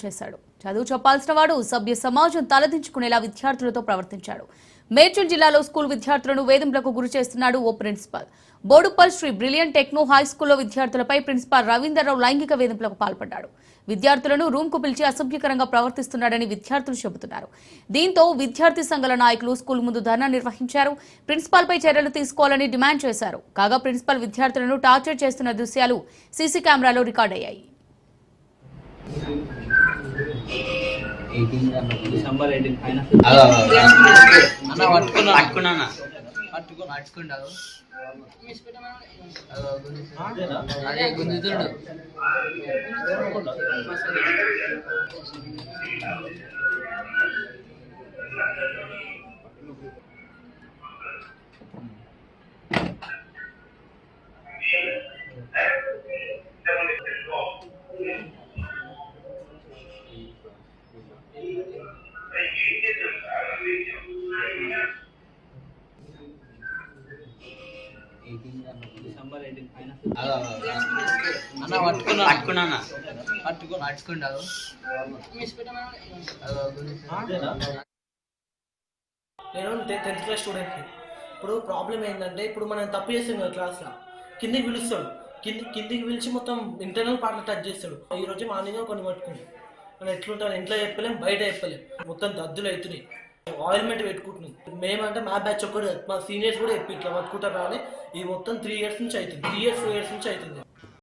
చేశాడు. చదువు చెప్పాల్సిన వాడు సభ్య సమాజం తలదించుకునేలా విద్యార్థులతో ప్రవర్తించాడు. మేడ్చల్ జిల్లాలో స్కూల్ విద్యార్థులను వేధింపులకు గురి చేస్తున్నాడు ఓ principal. Boduppal Sri brilliant techno high స్కూల్లో విద్యార్థులపై ప్రిన్సిపాల్ రవీందర్రావు లైంగిక వేధింపులకు పాల్పడ్డాడు. విద్యార్థులను రూమ్ కు పిలిచి అసభ్యకరంగా ప్రవర్తిస్తున్నాడని విద్యార్థులు చెబుతున్నారు. దీంతో విద్యార్థి సంఘాల నాయకులు స్కూల్ ముందు ధర్నా నిర్వహించారు. ప్రిన్సిపాల్ పై చర్యలు తీసుకోవాలని డిమాండ్ చేశారు. కాగా ప్రిన్సిపాల్ విద్యార్థులను టార్చర్ చేస్తున్న దృశ్యాలు సీసీ కెమెరాలో రికార్డయ్యాయి. డిసెంబర్ 18 పైన నేను 10th క్లాస్ స్టూడెంట్ని. ఇప్పుడు ప్రాబ్లం ఏంటంటే, ఇప్పుడు మనం తప్పు చేస్తాం కదా క్లాస్లో, కిందికి పిలుస్తాడు. కిందికి పిలిచి మొత్తం ఇంటర్నల్ పార్ట్లు టచ్ చేస్తాడు. ఈరోజు మార్నింగ్ కొన్ని పట్టుకుంటాం. మనం ఎట్లుంటాం, ఇంట్లో చెప్పలేం, బయట చెప్పలేం. మొత్తం దద్దులు అవుతున్నాయి. ఆయిల్మెంట్ పెట్టుకుంటున్నాం. మేమంటే మా బ్యాచ్ ఒక్కటి, మా సీనియర్స్ కూడా చెప్పి ఇట్లా పట్టుకుంటారా అని. ఇది మొత్తం 3 years నుంచి అవుతుంది. 3 years 4 years నుంచి అవుతుంది.